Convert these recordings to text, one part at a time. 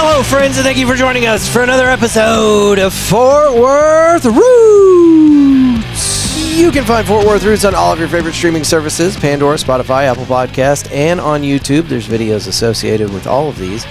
Hello, friends, and thank you for joining us for another episode of Fort Worth Roots. You can find Fort Worth Roots on all of your favorite streaming services, Pandora, Spotify, Apple Podcast, and on YouTube. There's videos associated with all of these.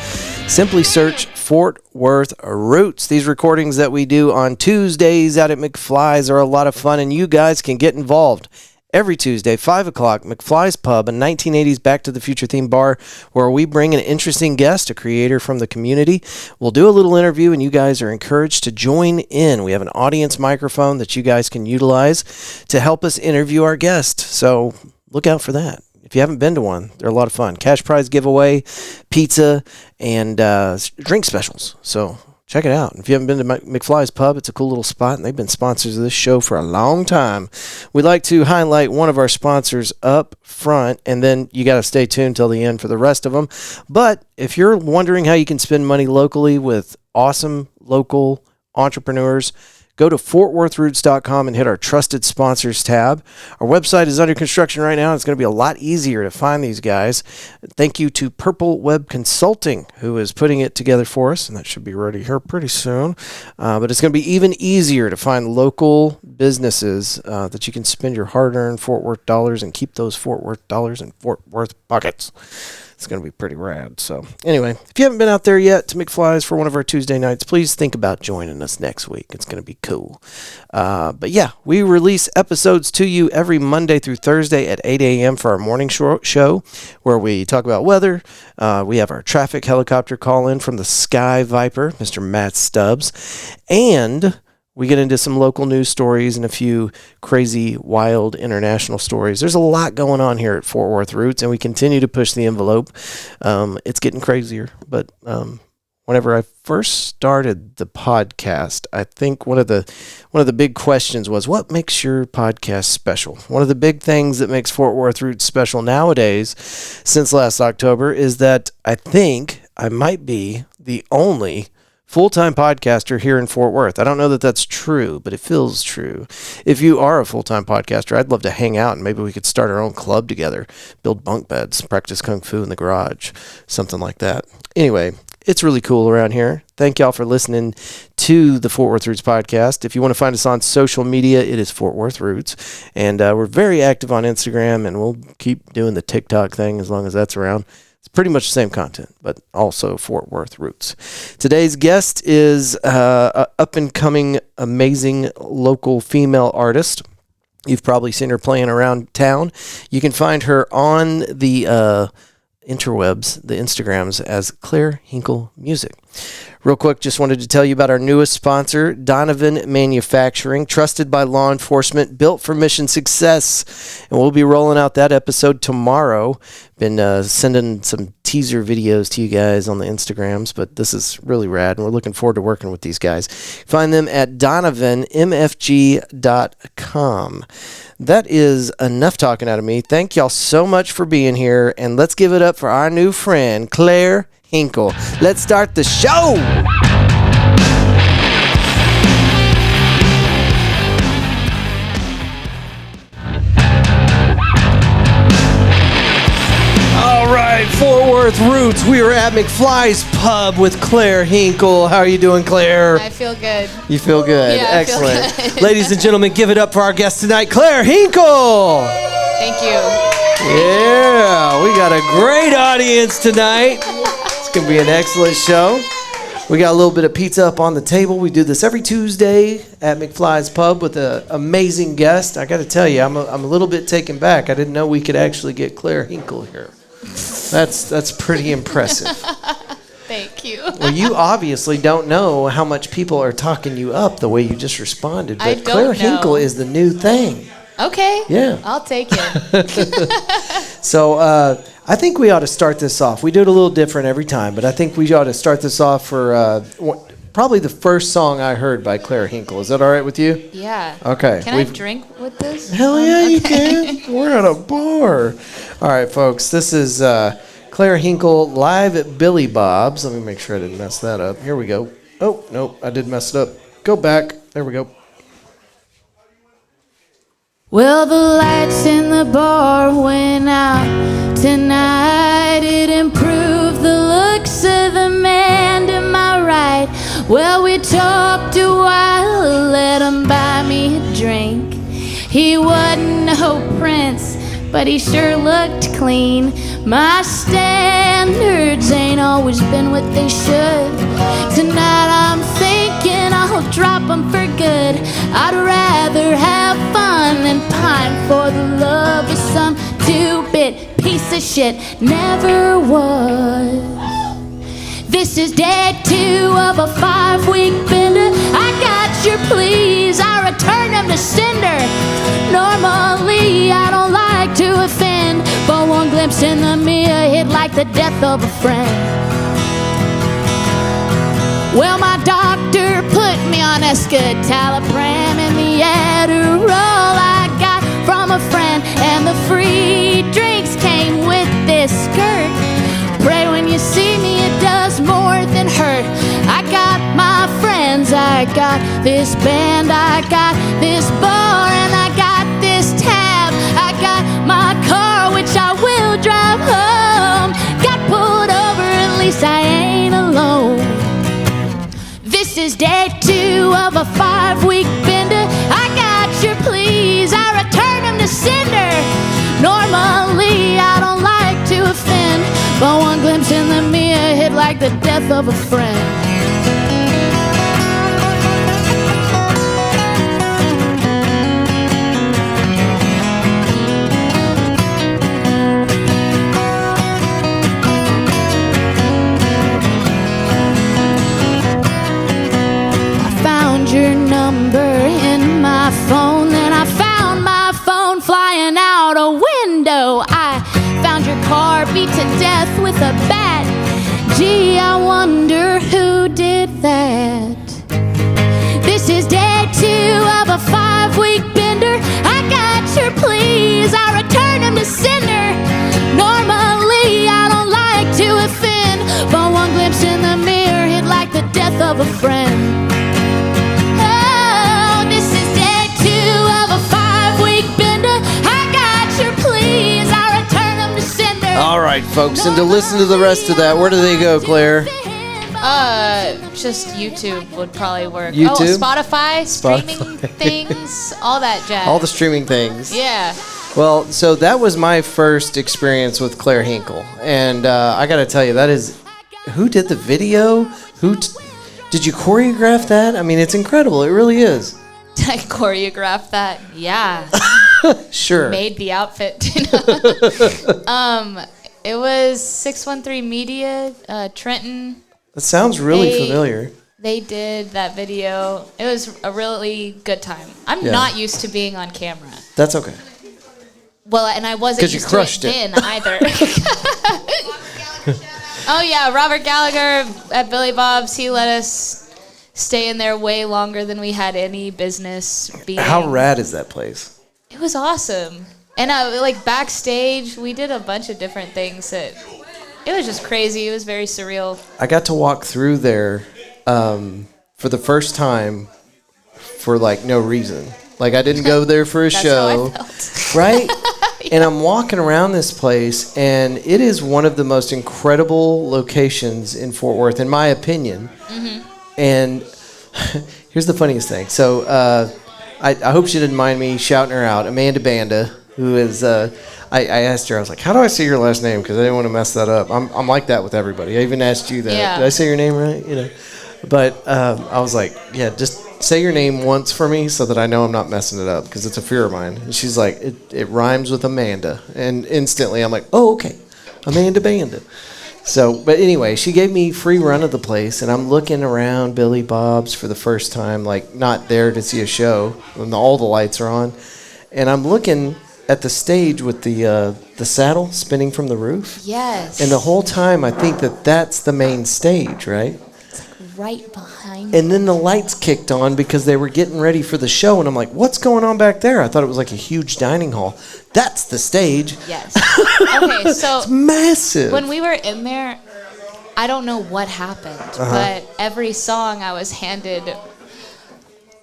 Simply search Fort Worth Roots. These recordings that we do on Tuesdays out at McFly's are a lot of fun, and you guys can get involved. Every Tuesday, 5 o'clock, McFly's Pub, a 1980s Back to the Future themed bar where we bring an interesting guest, a creator from the community. We'll do a little interview, and you guys are encouraged to join in. We have an audience microphone that you guys can utilize to help us interview our guest. So look out for that. If you haven't been to one, they're a lot of fun. Cash prize giveaway, pizza, and drink specials. So check it out. If you haven't been to McFly's Pub, it's a cool little spot, and they've been sponsors of this show for a long time. We'd like to highlight one of our sponsors up front, and then you got to stay tuned till the end for the rest of them. But if you're wondering how you can spend money locally with awesome local entrepreneurs, go to fortworthroots.com and hit our Trusted Sponsors tab. Our website is under construction right now. It's going to be a lot easier to find these guys. Thank you to Purple Web Consulting, who is putting it together for us, and that should be ready here pretty soon. But it's going to be even easier to find local businesses that you can spend your hard-earned Fort Worth dollars and keep those Fort Worth dollars in Fort Worth pockets. It's going to be pretty rad. So anyway, if you haven't been out there yet to McFly's for one of our Tuesday nights, please think about joining us next week. It's going to be cool. But yeah, we release episodes to you every Monday through Thursday at 8 a.m. for our morning show where we talk about weather. We have our traffic helicopter call in from the Sky Viper, Mr. Matt Stubbs. And we get into some local news stories and a few crazy, wild international stories. There's a lot going on here at Fort Worth Roots, and we continue to push the envelope. It's getting crazier, but whenever I first started the podcast, I think one of the big questions was, what makes your podcast special? One of the big things that makes Fort Worth Roots special nowadays, since last October, is that I think I might be the only full-time podcaster here in Fort Worth. I don't know that that's true, but it feels true. If you are a full-time podcaster, I'd love to hang out, and maybe we could start our own club together, build bunk beds, practice kung fu in the garage, something like that. Anyway, it's really cool around here. Thank y'all for listening to the Fort Worth Roots podcast. If you want to find us on social media, it is Fort Worth Roots. And we're very active on Instagram, and we'll keep doing the TikTok thing as long as that's around. It's pretty much the same content, but also Fort Worth Roots. Today's guest is an up-and-coming, amazing local female artist. You've probably seen her playing around town. You can find her on the interwebs, the Instagrams, as Claire Hinkle Music. Real quick, just wanted to tell you about our newest sponsor, Donovan Manufacturing, trusted by law enforcement, built for mission success. And we'll be rolling out that episode tomorrow. Been sending some teaser videos to you guys on the Instagrams, but this is really rad, and we're looking forward to working with these guys. Find them at donovanmfg.com. That is enough talking out of me. Thank y'all so much for being here, and let's give it up for our new friend, Claire Hinkle. Let's start the show! All right, Fort Worth Roots. We are at McFly's Pub with Claire Hinkle. How are you doing, Claire? I feel good. You feel good? Yeah, excellent. I feel good. Ladies and gentlemen, give it up for our guest tonight, Claire Hinkle. Thank you. Yeah, we got a great audience tonight. It's going to be an excellent show. We got a little bit of pizza up on the table. We do this every Tuesday at McFly's Pub with an amazing guest. I got to tell you, I'm a little bit taken back. I didn't know we could actually get Claire Hinkle here. That's pretty impressive. Thank you. Well, you obviously don't know how much people are talking you up the way you just responded. But I don't Claire know. Hinkle is the new thing. Okay. Yeah. I'll take it. So I think we ought to start this off. We do it a little different every time, but I think we ought to start this off for probably the first song I heard by Claire Hinkle. Is that all right with you? Yeah. Okay. Can I drink with this? Hell yeah, you can. We're at a bar. All right, folks. This is Claire Hinkle live at Billy Bob's. Let me make sure I didn't mess that up. Here we go. Oh, no, I did mess it up. Go back. There we go. Well, the lights in the bar went out tonight. It improved the looks of the man to Well, we talked a while, let him buy me a drink. He wasn't no prince, but he sure looked clean. My standards ain't always been what they should. Tonight I'm thinking I'll drop them for good. I'd rather have fun than pine for the love of some two-bit piece of shit. Never was. This is day 2 of a 5-week bender. I got your pleas, I return them to sender. Normally I don't like to offend, but one glimpse in the mirror hit like the death of a friend. Well, my doctor put me on escitalopram, and the Adderall I got from a friend, and the free drinks came with this skirt. Pray when you see me it does more than hurt. I got my friends, I got this band, I got this bar, and I got this tab. I got my car, which I will drive home. Got pulled over, at least I ain't alone. This is day 2 of a 5-week bender. I got your pleas, I return them to sender. Normally I don't like to offend, but one glimpse in the mirror hit like the death of a friend. I found your number in my phone, then I found my phone flying out a window. I found your car beat to death with a bat. Gee, I wonder who did that. This is day 2 of a 5-week bender. I got your pleas, I return them to sender. Normally I don't like to offend, but one glimpse in the mirror hit like the death of a friend. Oh, this is day 2 of a 5-week bender. I got your pleas, I return them to sender. All right, folks, and to listen to the rest of that, where do they go, Claire? Just YouTube would probably work. YouTube? Oh, Spotify, streaming things, all that jazz. All the streaming things. Yeah. Well, so that was my first experience with Claire Hinkle, and I got to tell you, that is, who did the video? Did you choreograph that? I mean, it's incredible. It really is. I choreographed that. Yeah. Sure. Made the outfit. It was 613 Media, Trenton. That sounds really familiar. They did that video. It was a really good time. I'm not used to being on camera. That's okay. Well, and I wasn't 'Cause you used crushed to it. it then either. Oh yeah, Robert Gallagher at Billy Bob's. He let us stay in there way longer than we had any business being. How rad is that place? It was awesome. And like backstage, we did a bunch of different things that it was just crazy. It was very surreal. I got to walk through there for the first time for like no reason. Like I didn't go there for a That's show, how I felt. right? Yeah. And I'm walking around this place, and it is one of the most incredible locations in Fort Worth, in my opinion. Mm-hmm. And here's the funniest thing. So I hope she didn't mind me shouting her out, Amanda Banda, who is. I asked her, I was like, how do I say your last name? Because I didn't want to mess that up. I'm like that with everybody. I even asked you that. Yeah. Did I say your name right? You know. But I was like, yeah, just say your name once for me so that I know I'm not messing it up, because it's a fear of mine. And she's like, it rhymes with Amanda. And instantly I'm like, oh, okay, Amanda Banda. So, but anyway, she gave me free run of the place, and I'm looking around Billy Bob's for the first time, like not there to see a show when all the lights are on. And I'm looking at the stage with the saddle spinning from the roof. Yes. And the whole time I think that's the main stage, right? Right behind. And then the lights kicked on because they were getting ready for the show, and I'm like, what's going on back there? I thought it was like a huge dining hall. That's the stage. Yes. Okay, so it's massive. when we were in there, I don't know what happened, but every song I was handed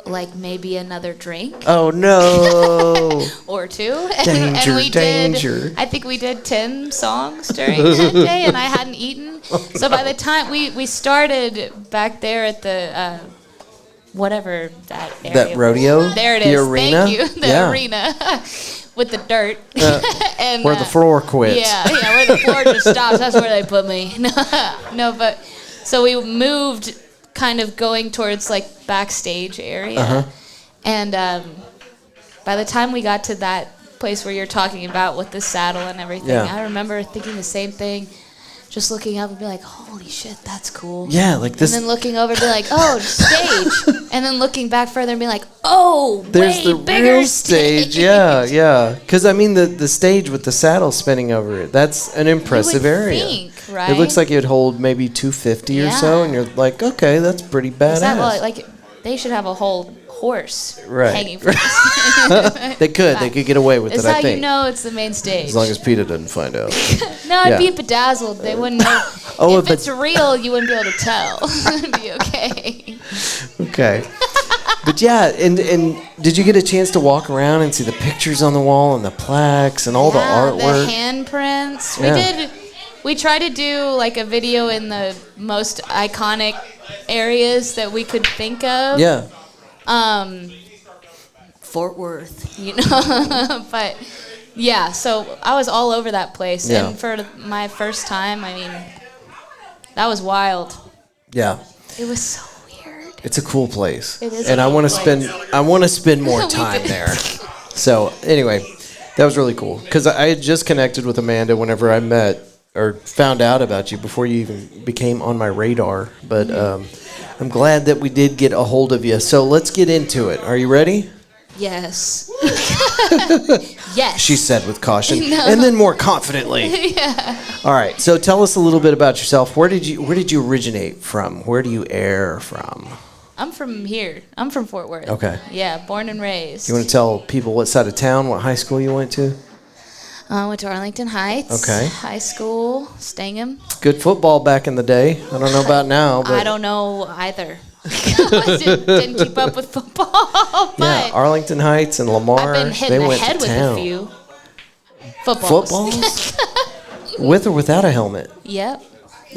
like maybe another drink. Oh no. Or two. Danger, and we danger. I think we did 10 songs during that day, and I hadn't eaten. So by the time we started back there at the whatever that area. That rodeo? There it the is. Arena? Thank you. The arena with the dirt. And where the floor quits. Yeah, where the floor just stops. That's where they put me. No, but so we moved kind of going towards like backstage area. And by the time we got to that place where you're talking about with the saddle and everything, I remember thinking the same thing. Just looking up and be like, holy shit, that's cool. Yeah, like this. And then looking over and be like, oh, stage. And then looking back further and be like, oh, there's way the bigger real stage. Yeah. Because, I mean, the stage with the saddle spinning over it, that's an impressive you would area. think, right? It looks like it would hold maybe 250 or so, and you're like, okay, that's pretty badass. Like, they should have a whole horse Right. hanging from the They could get away with It's it, I how think. you know it's the main stage. As long as PETA doesn't find out. No, I'd Yeah. be bedazzled. They wouldn't know. Oh, if but- it's real, you wouldn't be able to tell. It'd be okay. Okay. But yeah, and did you get a chance to walk around and see the pictures on the wall and the plaques and all the artwork? The handprints. Yeah. We tried to do like a video in the most iconic areas that we could think of. Yeah. Fort Worth, but yeah, so I was all over that place. Yeah. And for my first time, I mean, that was wild. Yeah. It was so weird. It's a cool place. It is and a I cool want to place. spend more We time did. there. So anyway, that was really cool because I had just connected with Amanda whenever I met or found out about you before you even became on my radar. But I'm glad that we did get a hold of you. So let's get into it. Are you ready? Yes. Yes. She said with caution, No. and then more confidently. Yeah. All right. So tell us a little bit about yourself. Where did you originate from? Where do you air from? I'm from here. I'm from Fort Worth. Okay. Yeah, born and raised. You want to tell people what side of town, what high school you went to? I went to Arlington Heights. Okay. High school, Stangham. Good football back in the day. I don't know about now, but I don't know either. I didn't keep up with football. But yeah, Arlington Heights and Lamar. I've been they hitting the went head to with town. a few footballs. Footballs? With or without a helmet? Yep.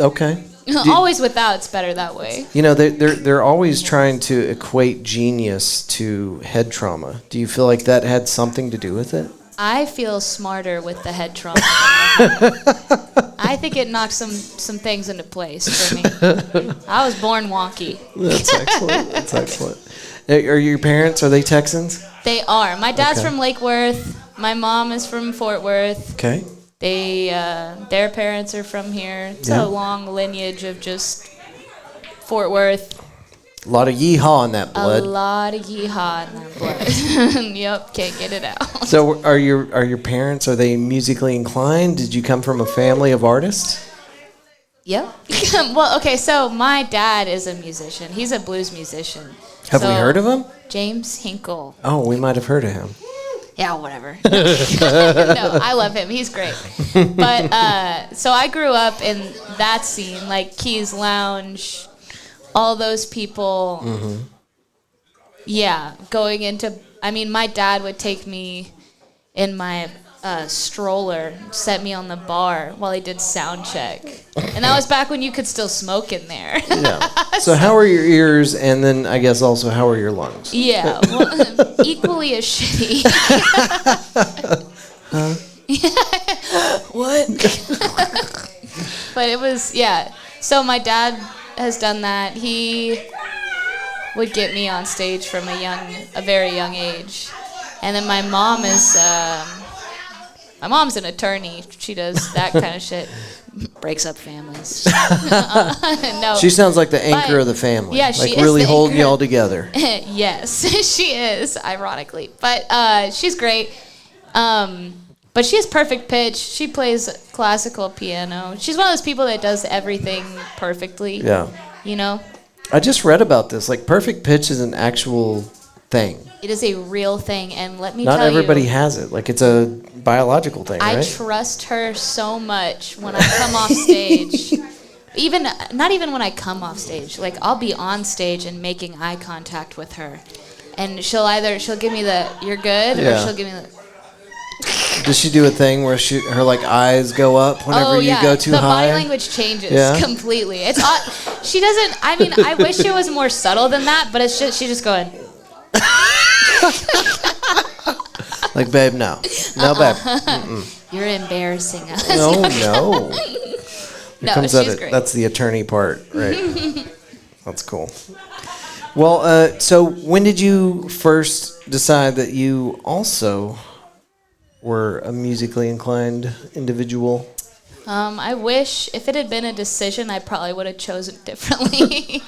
Okay. Always without. It's better that way. You know, they're always trying to equate genius to head trauma. Do you feel like that had something to do with it? I feel smarter with the head trauma. than I have. I think it knocked some things into place for me. I was born wonky. That's excellent. That's excellent. Are your parents, are they Texans? They are. My dad's Okay. from Lake Worth. My mom is from Fort Worth. Okay. They their parents are from here. It's Yeah. a long lineage of just Fort Worth. A lot of yeehaw in that blood. A lot of yeehaw in that blood. Yep, can't get it out. So are your parents, are they musically inclined? Did you come from a family of artists? Yep. Well, okay, so my dad is a musician. He's a blues musician. Have we So, heard of him? James Hinkle. Oh, we might have heard of him. Yeah, whatever. No, I love him. He's great. But so I grew up in that scene, like Keys Lounge, all those people. Mm-hmm. Yeah, going into. I mean, my dad would take me in my stroller, set me on the bar while he did sound check, and that was back when you could still smoke in there. Yeah. So how are your ears, and then I guess also how are your lungs? Yeah, well, equally as shitty. What? But it was, yeah. So my dad has done that. He would get me on stage from a very young age. And then my mom is, my mom's an attorney. She does that kind of shit. Breaks up families. No. She sounds like the anchor But- of the family. yeah, she like is really the holding anchor. you all together. Yes, she is, ironically. But she's great. But she has perfect pitch. She plays classical piano. She's one of those people that does everything perfectly. Yeah. You know? I just read about this. Like perfect pitch is an actual thing. It is a real thing. And let me Not tell everybody you, has it. Like it's a biological thing, I right? trust her so much when I come off stage. Not even when I come off stage. Like, I'll be on stage and making eye contact with her. and she'll give me the "you're good" or she'll give me the. Does she do a thing where her like eyes go up whenever you go too high? The body language changes completely. It's odd. She doesn't. I mean, I wish it was more subtle than that, but it's just she's just going. Like, babe, no, babe. Mm-mm. You're embarrassing us. No. She's great. That's the attorney part, right? That's cool. Well, so when did you first decide that you also were a musically inclined individual? I wish if it had been a decision, I probably would have chosen differently.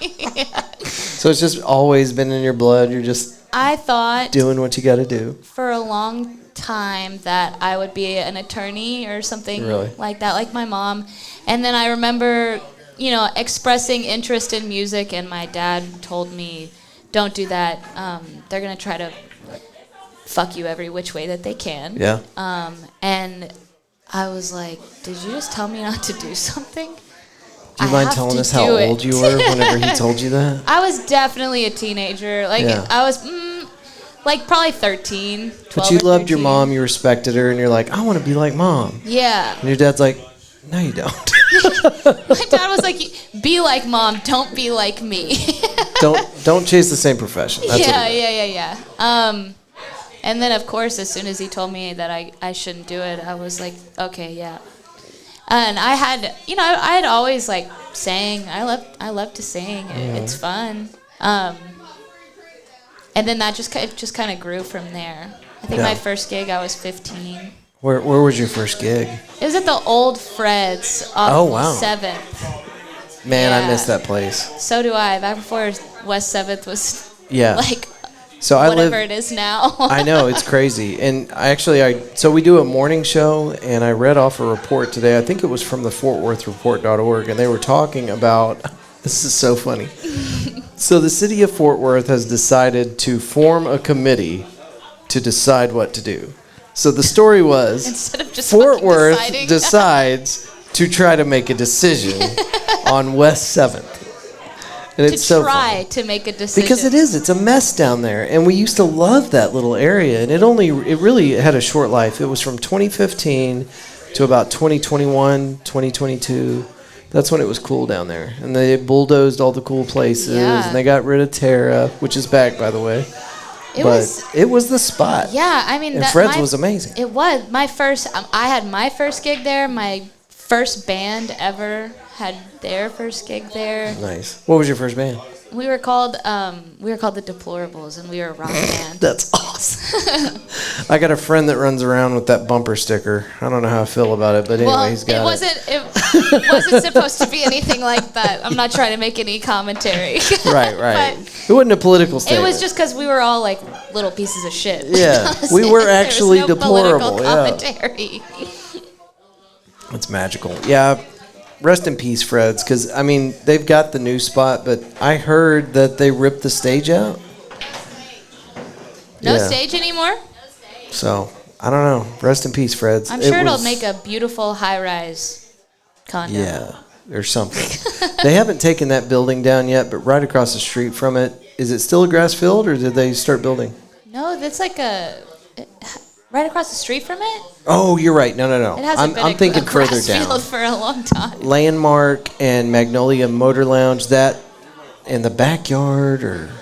So it's just always been in your blood. You're just I thought doing what you got to do for a long time that I would be an attorney or something like that, like my mom. And then I remember, expressing interest in music, and my dad told me, "Don't do that. They're gonna try to fuck you every which way that they can." Yeah. And I was like, "Did you just tell me not to do something?" Do you mind telling us how old you were whenever he told you that? I was definitely a teenager. I was probably 13, 12 But you loved 13. your mom, you respected her, and you're like, I want to be like mom. Yeah. And your dad's like, no, you don't. My dad was like, be like mom, don't be like me. don't chase the same profession. That's yeah. And then, of course, as soon as he told me that I shouldn't do it, I was like, okay, yeah. And I had always sang. I love to sing. It's fun. And then that just kind of grew from there. I think my first gig, I was 15. Where was your first gig? It was at the Old Fred's off 7th. Man, I miss that place. So do I. Back before West 7th was whatever it is now. I know, it's crazy. And so we do a morning show, and I read off a report today. I think it was from the FortWorthReport.org, and they were talking about, this is so funny. So the city of Fort Worth has decided to form a committee to decide what to do. So the story was, instead of just Fort Worth decides to try to make a decision on West 7th. And it's so funny. To make a decision. Because it's a mess down there. And we used to love that little area. And it really had a short life. It was from 2015 to about 2021, 2022. That's when it was cool down there. And they bulldozed all the cool places. Yeah. And they got rid of Terra, which is back, by the way. It was the spot. Yeah, I mean. And Fred's was amazing. It was. I had my first gig there. My first band ever had their first gig there. Nice. What was your first band? We were called the Deplorables, and we were a rock band. That's awesome. I got a friend that runs around with that bumper sticker. I don't know how I feel about it, but anyway, he's got it. It wasn't supposed to be anything like that. I'm not trying to make any commentary. Right. It wasn't a political statement. It was just because we were all like little pieces of shit. Yeah, we were actually there was no deplorable. commentary. It's magical. Yeah. Rest in peace, Fred's, because, they've got the new spot, but I heard that they ripped the stage out. No stage anymore? So, I don't know. Rest in peace, Fred's. I'm sure it'll make a beautiful high-rise condo. Yeah, or something. They haven't taken that building down yet, but right across the street from it, is it still a grass field, or did they start building? No, that's right across the street from it? Oh, you're right. No. It hasn't been thinking a grass further down. field for a long time. Landmark and Magnolia Motor Lounge, that in the backyard, or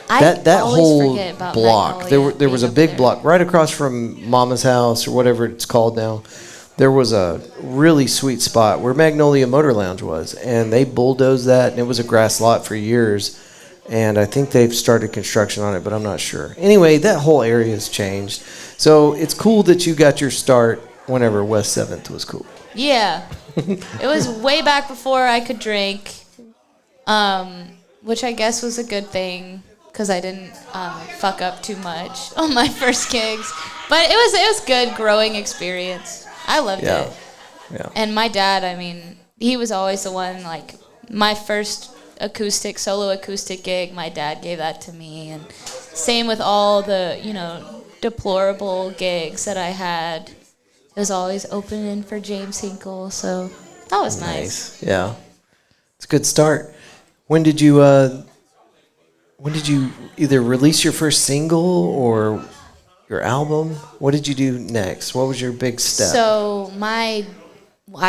that whole block. There was a big block right across from Mama's house, or whatever it's called now. There was a really sweet spot where Magnolia Motor Lounge was, and they bulldozed that, and it was a grass lot for years. And I think they've started construction on it, but I'm not sure. Anyway, that whole area has changed. So it's cool that you got your start whenever West 7th was cool. Yeah. It was way back before I could drink, which I guess was a good thing because I didn't fuck up too much on my first gigs. But it was good growing experience. I loved it. Yeah. And my dad, he was always the one, my first solo acoustic gig, my dad gave that to me, and same with all the deplorable gigs that I had. It was always opening for James Hinkle, so that was nice. Yeah, it's a good start. When did you when did you either release your first single or your album? What did you do next? What was your big step? So I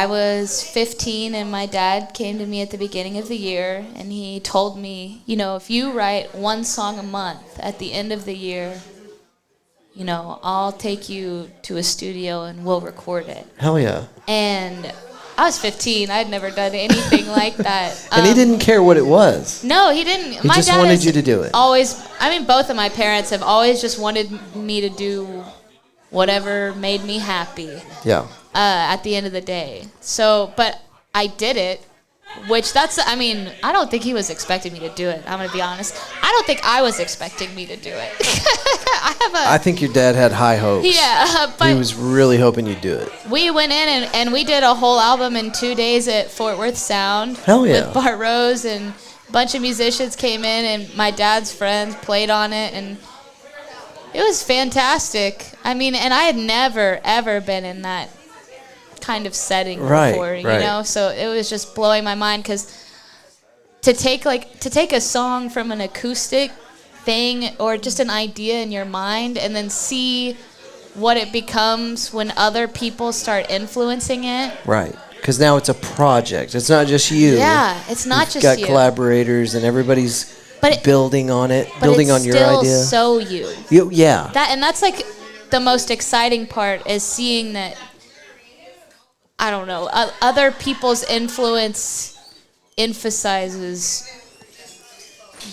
was 15 and my dad came to me at the beginning of the year and he told me, if you write one song a month at the end of the year, I'll take you to a studio and we'll record it. Hell yeah. And I was 15. I'd never done anything like that. And he didn't care what it was. No, he didn't. He just wanted you to do it. Both of my parents have always just wanted me to do whatever made me happy. Yeah. At the end of the day. So, but I did it, I don't think he was expecting me to do it. I'm going to be honest. I don't think I was expecting me to do it. I think your dad had high hopes. Yeah, but he was really hoping you'd do it. We went in and we did a whole album in 2 days at Fort Worth Sound. Hell yeah. With Bart Rose, and a bunch of musicians came in and my dad's friends played on it, and it was fantastic. And I had never, ever been in that kind of setting before, you know? So it was just blowing my mind, because to take a song from an acoustic thing or just an idea in your mind and then see what it becomes when other people start influencing it. Right. Because now it's a project. It's not just you. Yeah, it's not just you. you. Got collaborators and everybody's building on it, building on your idea. But it's still so you. Yeah. That's like the most exciting part, is seeing that, I don't know, other people's influence emphasizes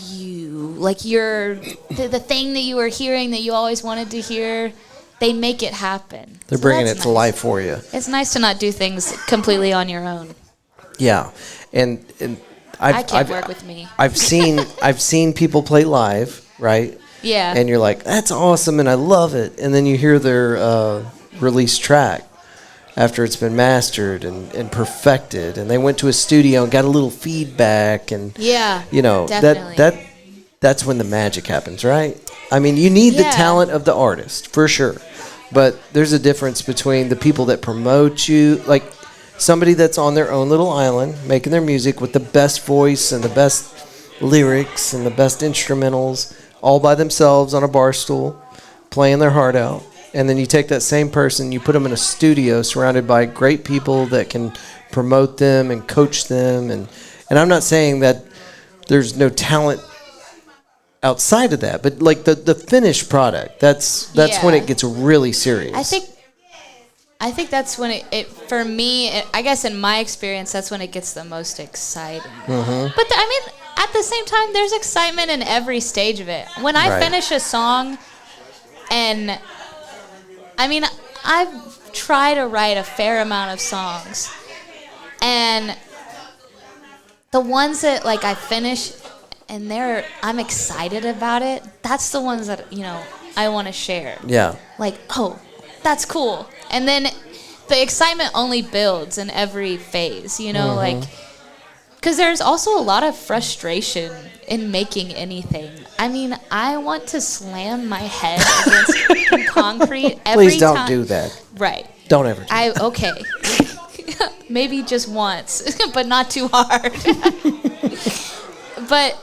you. Like the thing that you were hearing that you always wanted to hear, they make it happen. They're bringing it to life for you. It's nice to not do things completely on your own. Yeah. And I can't work with me. I've seen people play live, right? Yeah. And you're like, that's awesome and I love it. And then you hear their released track after it's been mastered and perfected, and they went to a studio and got a little feedback, and definitely. that's when the magic happens, right? You need the talent of the artist for sure, but there's a difference between the people that promote you, like somebody that's on their own little island making their music with the best voice and the best lyrics and the best instrumentals, all by themselves on a bar stool playing their heart out. And then you take that same person, you put them in a studio surrounded by great people that can promote them and coach them. And I'm not saying that there's no talent outside of that, but like the finished product, that's when it gets really serious. I think that's when it for me, I guess in my experience, that's when it gets the most exciting. Mm-hmm. But at the same time, there's excitement in every stage of it. When I finish a song, and I've tried to write a fair amount of songs, and the ones that I finish and I'm excited about it, that's the ones that I want to share. Yeah. That's cool. And then the excitement only builds in every phase, Mm-hmm. Because there's also a lot of frustration in making anything. I want to slam my head against concrete every time. Please don't do that. Right. Don't ever do that. Okay. Maybe just once, but not too hard. But,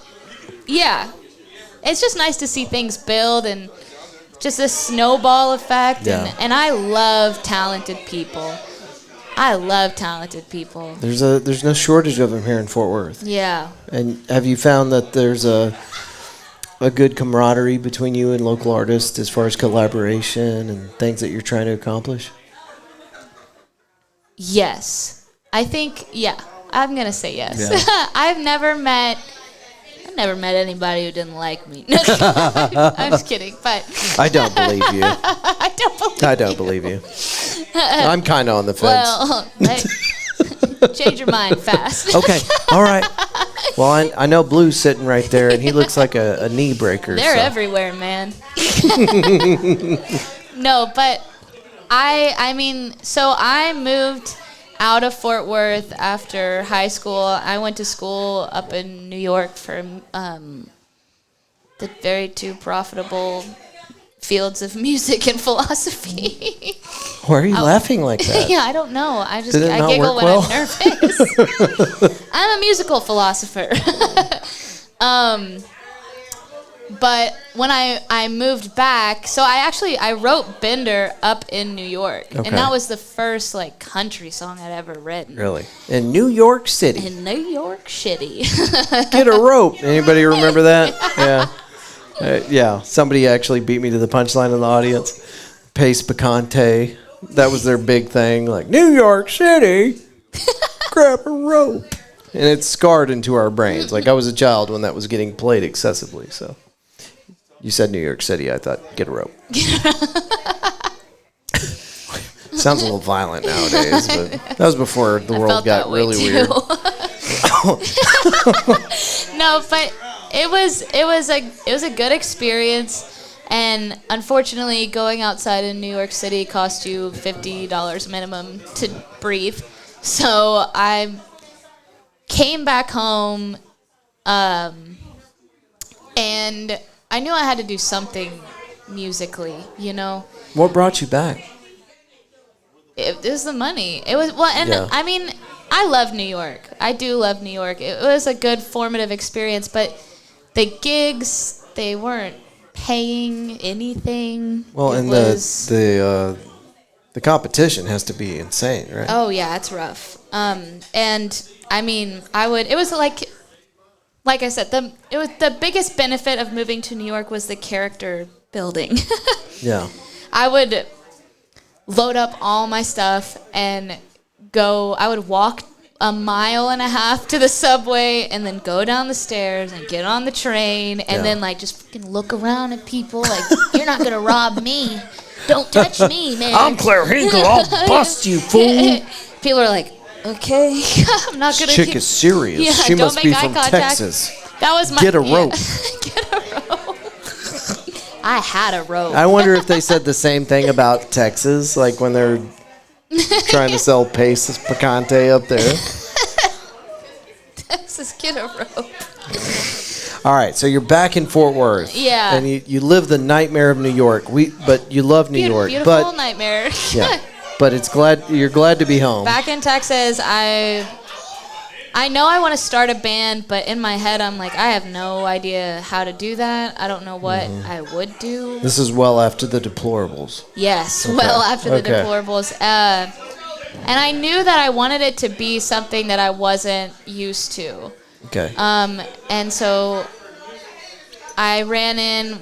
yeah. It's just nice to see things build and just a snowball effect. Yeah. And I love talented people. There's no shortage of them here in Fort Worth. Yeah. And have you found that there's a good camaraderie between you and local artists as far as collaboration and things that you're trying to accomplish? Yes. I think, I'm going to say yes. Yeah. I've never met anybody who didn't like me. I'm just kidding, but I don't believe you. I don't believe you. I'm kind of on the fence. Well, change your mind fast. Okay, all right. Well, I know Blue's sitting right there, and he looks like a knee breaker. They're everywhere, man. No, but so I moved out of Fort Worth after high school. I went to school up in New York for the very two profitable fields of music and philosophy. Why are you laughing like that? Yeah, I don't know. I Did it not giggle work when well? I'm nervous. I'm a musical philosopher. But when I moved back, so I wrote Bender up in New York. Okay. And that was the first like country song I'd ever written. Really? In New York City. In New York City. Get a rope. Anybody remember that? Yeah. Yeah. Somebody actually beat me to the punchline in the audience. Pace Picante. That was their big thing. Like, New York City. Grab a rope. And it's scarred into our brains. Like, I was a child when that was getting played excessively, so. You said New York City. I thought, get a rope. Sounds a little violent nowadays, but that was before the world got really weird. No, but it was a good experience, and unfortunately, going outside in New York City cost you $50 minimum to breathe. So I came back home, and I knew I had to do something musically, you know. What brought you back? It was the money. It was, well, and Yeah. I mean, I love New York. I do love New York. It was a good formative experience, but the gigs, they weren't paying anything. Well, It and was, the competition has to be insane, right? oh yeah, it's rough. And I mean, it was like I said, the biggest benefit of moving to New York was the character building. Yeah. I would load up all my stuff and I would walk 1.5 miles to the subway and then go down the stairs and get on the train and then like just fucking look around at people like, you're not gonna rob me. Don't touch me, man. I'm Claire Hinkle. I'll bust you, fool. People are like, okay, I'm not gonna. This chick is serious. Yeah, she don't must make be eye from contact. Texas. That was my Get a rope. Get a rope. I had a rope. I wonder if they said the same thing about Texas, like when they're trying to sell Pace Picante up there. Texas, get a rope. All right, so you're back in Fort Worth. Yeah. And you live the nightmare of New York. But you love New York. Beautiful But nightmare. yeah. But you're glad to be home. Back in Texas, I know I want to start a band, but in my head, I'm like, I have no idea how to do that. I don't know what I would do. This is well after the deplorables. Yes, well after the Okay. deplorables. And I knew that I wanted it to be something that I wasn't used to. Okay. And so I ran in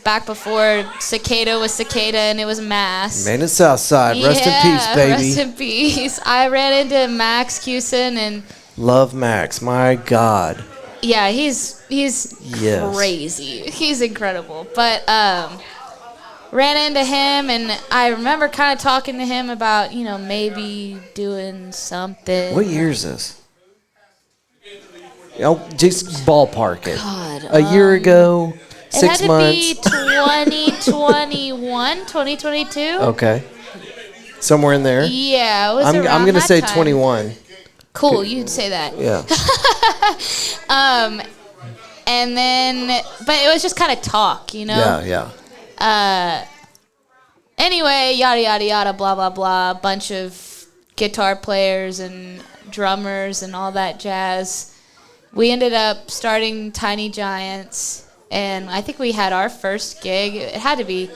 back before Cicada was Cicada and it was Mass. Man at Southside. Rest in peace, baby. Rest in peace. I ran into Max Cusin and Love Max. My God. yeah, he's Yes. crazy. He's incredible. But ran into him and I remember kind of talking to him about, maybe doing something. What year is this? Just ballpark it. God, A year ago, 6 it had months. to be 2021, 2022. Okay. Somewhere in there. Yeah, it was I'm around going to that say time. 21. Cool, you'd say that. Yeah. And then, but it was just kind of talk, Yeah. Anyway, yada, yada, yada, blah, blah, blah. Bunch of guitar players and drummers and all that jazz. We ended up starting Tiny Giants, and I think we had our first gig. It had to be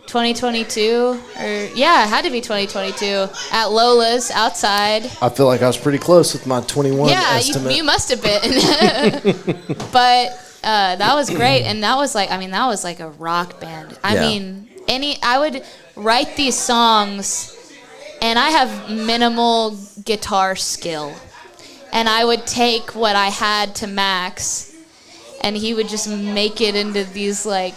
2022, it had to be 2022 at Lola's outside. I feel like I was pretty close with my 21 Yeah, estimate. you must have been. But that was great, and that was like a rock band. I would write these songs, and I have minimal guitar skill, and I would take what I had to Max, and he would just make it into these like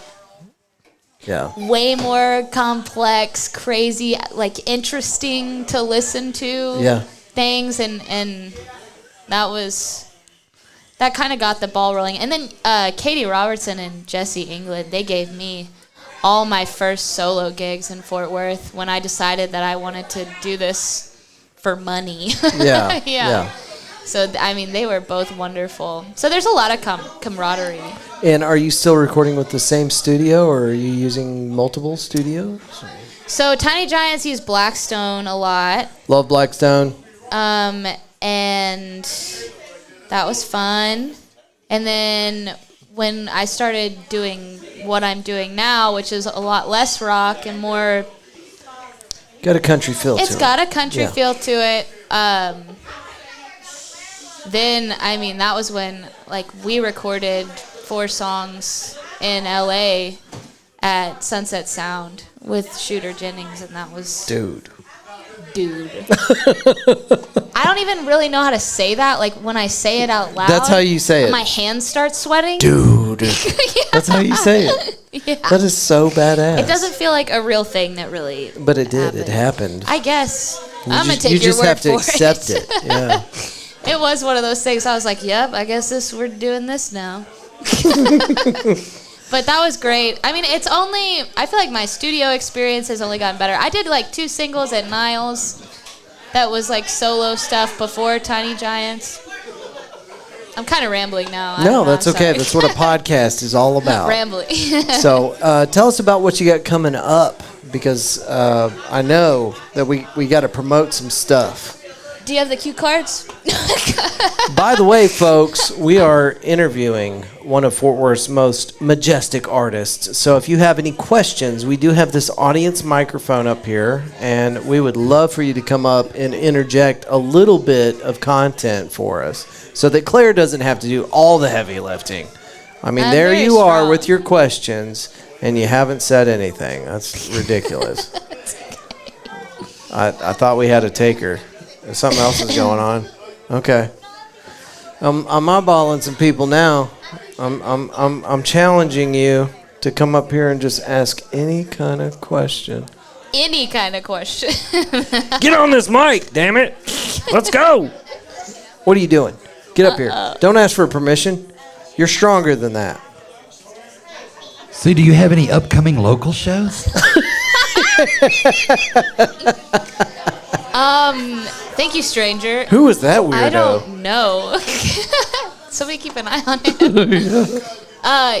way more complex, crazy, like interesting to listen to things, and that kind of got the ball rolling. And then Katie Robertson and Jesse England, they gave me all my first solo gigs in Fort Worth when I decided that I wanted to do this for money. Yeah. So, they were both wonderful. So there's a lot of camaraderie. And are you still recording with the same studio, or are you using multiple studios? So Tiny Giants use Blackstone a lot. Love Blackstone. And that was fun. And then when I started doing what I'm doing now, which is a lot less rock and more. Got a country feel to it. It's got a country feel to it. Then, I mean, that was when, like, we recorded 4 songs in L.A. at Sunset Sound with Shooter Jennings, and that was... Dude. I don't even really know how to say that. Like, when I say it out loud... That's how you say it. My hands start sweating. Dude. That's how you say it. Yeah. That is so badass. It doesn't feel like a real thing that really But it did. happened. It happened. I guess. I'm going to take your word for it. You just have to accept it. Yeah. It was one of those things. I was like, yep, I guess we're doing this now. But that was great. I mean, I feel like my studio experience has only gotten better. I did like 2 singles at Niles. That was like solo stuff before Tiny Giants. I'm kind of rambling now. No, that's okay. That's what a podcast is all about. Rambling. So tell us about what you got coming up, because I know that we got to promote some stuff. Do you have the cue cards? By the way, folks, we are interviewing one of Fort Worth's most majestic artists. So if you have any questions, we do have this audience microphone up here, and we would love for you to come up and interject a little bit of content for us so that Claire doesn't have to do all the heavy lifting. I mean, there you are with your questions, and you haven't said anything. That's ridiculous. I thought we had a taker. Something else is going on. Okay. I'm eyeballing some people now. I'm challenging you to come up here and just ask any kind of question. Any kind of question. Get on this mic, damn it. Let's go. What are you doing? Get up here. Don't ask for permission. You're stronger than that. So do you have any upcoming local shows? Thank you, stranger. Who is that weirdo? I don't know. Somebody keep an eye on him.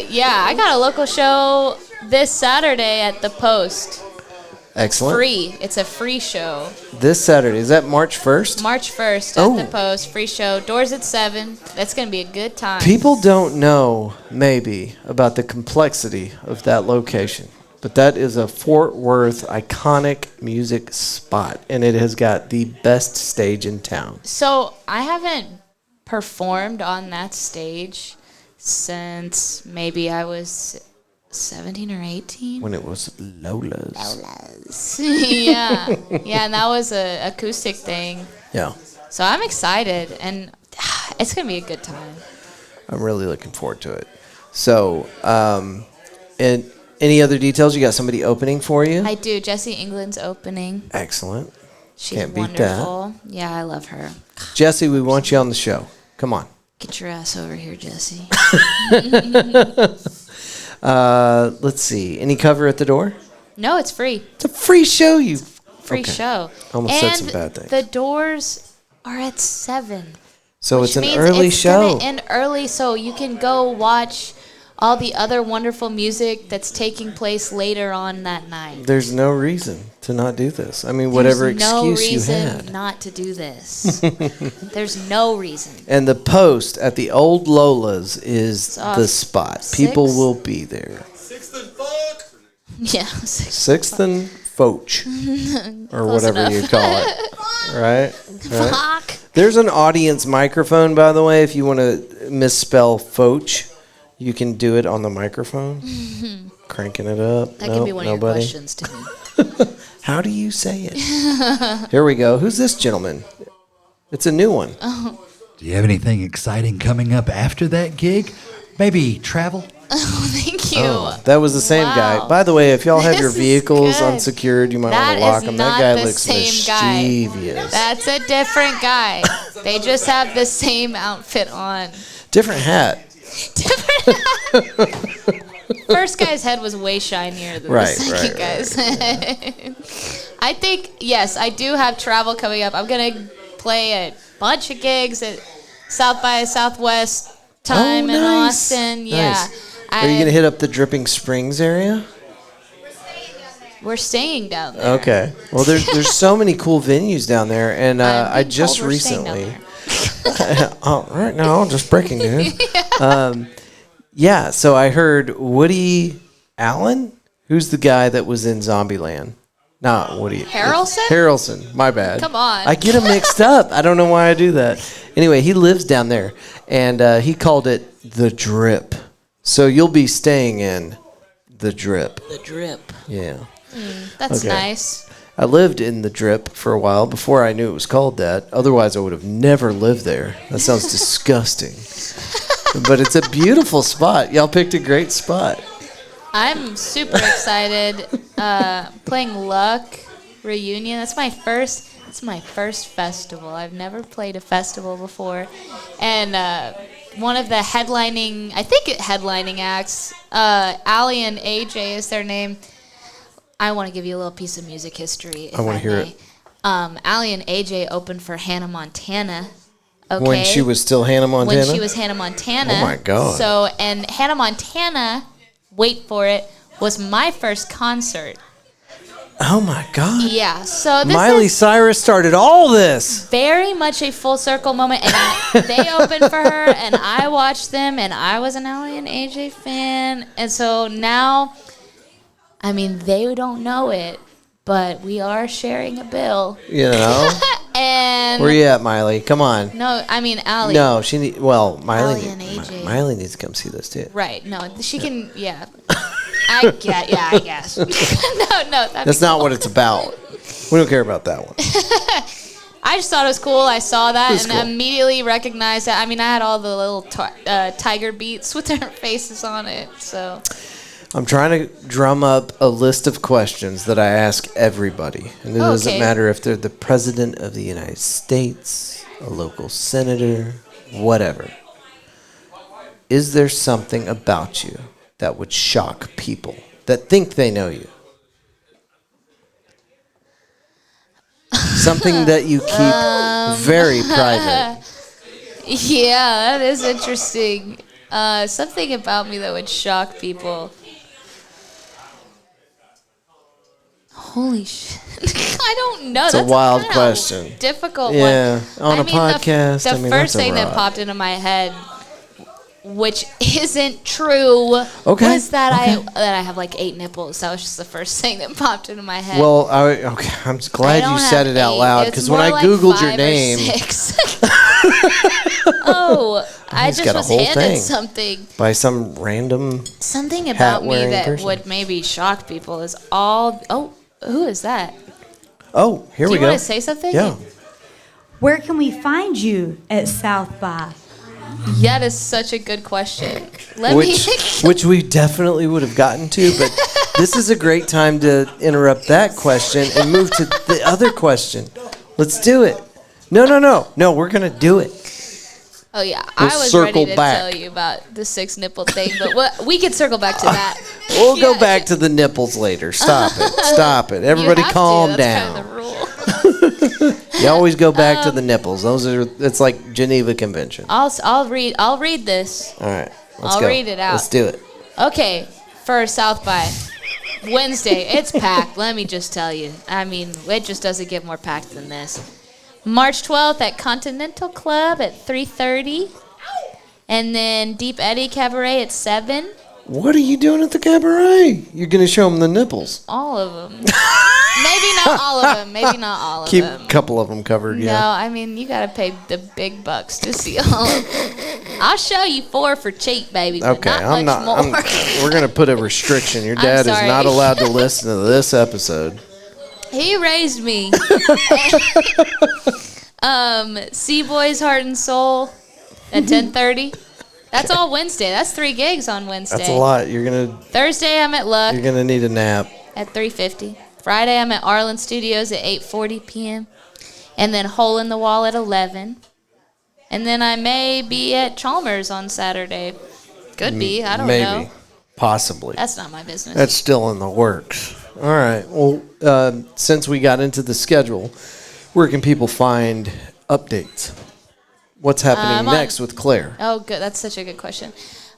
Yeah, I got a local show this Saturday at the Post. Excellent. Free. It's a free show. This Saturday. Is that March 1st? March 1st at the Post. Free show. Doors at 7. That's going to be a good time. People don't know, maybe, about the complexity of that location. But that is a Fort Worth iconic music spot, and it has got the best stage in town. So I haven't performed on that stage since maybe I was 17 or 18. When it was Lola's. Yeah, and that was a acoustic thing. Yeah. So I'm excited, and it's gonna be a good time. I'm really looking forward to it. So, and any other details? You got somebody opening for you? I do. Jessie England's opening. Excellent. She's Can't beat wonderful. Yeah, I love her. Jessie, we want you on the show. Come on. Get your ass over here, Jessie. Let's see. Any cover at the door? No, it's free. It's a free show. Free show. Almost said some bad things. The doors are at 7. So it's an early show. It's going to end early, so you can go watch all the other wonderful music that's taking place later on that night. There's no reason to not do this. I mean, whatever excuse you had. There's no reason not to do this. There's no reason. And the Post at the old Lola's is the spot. People will be there. 6th and Foch. Yeah. 6th and Foch. Or whatever you call it. Right? Fuck. There's an audience microphone, by the way, if you want to misspell Foch. You can do it on the microphone. Cranking it up. That can be one of your questions to me. How do you say it? Here we go. Who's this gentleman? It's a new one. Do you have anything exciting coming up after that gig? Maybe travel? Oh, thank you. Oh, that was the same guy. By the way, if y'all have your vehicles unsecured, you might want to walk them. That guy looks mischievous. That's a different guy. They just have the same outfit on. Different hat. First guy's head was way shinier than the second guy's. I think, yes, I do have travel coming up. I'm going to play a bunch of gigs at South by Southwest time in Austin. Yeah. Nice. Are you going to hit up the Dripping Springs area? We're staying down there. Okay. Well, there's so many cool venues down there, and I just recently. Right now, just breaking news. Yeah, so I heard Woody Allen, who's the guy that was in Zombieland. Not Woody. Harrelson? Harrelson, my bad. Come on. I get him mixed up. I don't know why I do that. Anyway, he lives down there, and he called it The Drip. So you'll be staying in The Drip. The Drip. Yeah. That's Okay. nice. I lived in The Drip for a while before I knew it was called that. Otherwise, I would have never lived there. That sounds disgusting. But it's a beautiful spot. Y'all picked a great spot. I'm super excited. Playing Luck Reunion. It's my first festival. I've never played a festival before. And one of the headlining acts, Allie and AJ is their name. I want to give you a little piece of music history. I want to hear it. Allie and AJ opened for Hannah Montana. Okay. When she was still Hannah Montana? When she was Hannah Montana. Oh, my God. So, and Hannah Montana, wait for it, was my first concert. Oh, my God. Yeah. So this Miley is Cyrus started all this. very much a full circle moment. And they opened for her, and I watched them, and I was an Allie and AJ fan. And so now, I mean, they don't know it, but we are sharing a bill. You know? And Where you at, Miley? Come on. no, I mean Allie. No, she need. Well, Miley. Allie and AJ. Miley needs to come see this too. Right. No, she can. Yeah. I guess. no. That's not what it's about. We don't care about that one. I just thought it was cool. I saw that It's and cool. immediately recognized that. I mean, I had all the little tiger beats with their faces on it. So I'm trying to drum up a list of questions that I ask everybody. And it doesn't Okay. matter if they're the President of the United States, a local senator, whatever. Is there something about you that would shock people that think they know you? Something that you keep very private. yeah, that is interesting. Something about me that would shock people. Holy shit. I don't know. It's a That's wild kinda question. Difficult Yeah, one. on a podcast, The I mean, first that's a thing that rock. popped into my head, which isn't true, Okay, was that okay. I have like 8 nipples. That was just the first thing that popped into my head. Well, I'm glad I you don't said have it out 8. loud It's because when more I like Googled your 5 or name, 6. Oh, I He's just got a was whole handed thing. something. by some random. Something about me hat-wearing that person. would maybe shock people is all. Oh, who is that? Oh, here Do we you go. want to say something? Yeah. Where can we find you at South by? That is such a good question. Let me. Which we definitely would have gotten to, but this is a great time to interrupt that question and move to the other question. Let's do it. No, we're gonna do it. Oh yeah, We'll I was circle ready to back. tell you about the 6 nipple thing, but we can circle back to that. We'll go Yeah. back to the nipples later. Stop it. Everybody You have calm to. That's down. kind of the rule. You always go back to the nipples. It's like Geneva Convention. I'll read this. All right, let's I'll go. read it out. Let's do it. Okay, for South by Wednesday, it's packed. Let me just tell you. I mean, it just doesn't get more packed than this. March 12th at Continental Club at 3:30, and then Deep Eddy Cabaret at 7. What are you doing at the cabaret? You're gonna show them the nipples. All of them. Maybe not all of them. Maybe not all of Keep them. a couple of them covered. No, Yeah. I mean, you gotta pay the big bucks to see all of them. I'll show you 4 for cheap, baby, but Okay, not much more. we're gonna put a restruction. Your I'm dad is sorry. not allowed to listen to this episode. He raised me. Sea Boys Heart and Soul at 10:30. That's all Wednesday. That's 3 gigs on Wednesday. That's a lot. You're Thursday I'm at Luck gonna need a nap. at 3:50. Friday I'm at Arlen Studios at 8:40 p.m. And then Hole in the Wall at 11. And then I may be at Chalmers on Saturday. Could be. I don't Maybe, know. possibly. That's not my business. That's still in the works. All right. Well, since we got into the schedule, where can people find updates? What's happening I'm on- next with Claire? Oh, good. That's such a good question.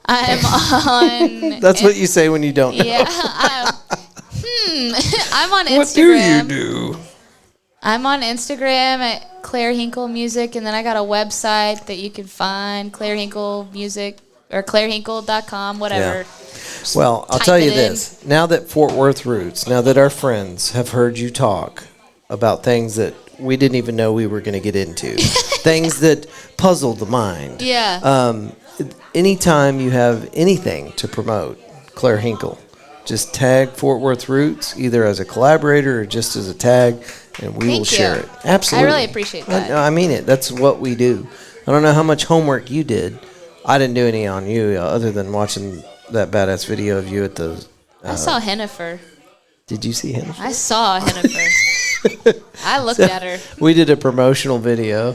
I'm on. That's what you say when you don't know. Yeah. I'm on Instagram. What do you do? I'm on Instagram at Claire Hinkle Music, and then I got a website that you can find, Claire Hinkle Music. or ClaireHinkle.com, whatever. Yeah. Well, I'll type tell you it in. this. Now that Fort Worth Roots, now that our friends have heard you talk about things that we didn't even know we were going to get into, things that puzzle the mind. Yeah. Anytime you have anything to promote, Claire Hinkle, just tag Fort Worth Roots, either as a collaborator or just as a tag, and we will Thank share you. it. Absolutely. I really appreciate that. I mean it. That's what we do. I don't know how much homework you did. I didn't do any on you other than watching that badass video of you at the... I saw Hennifer. Did you see him? I saw Hennifer. I looked at her. We did a promotional video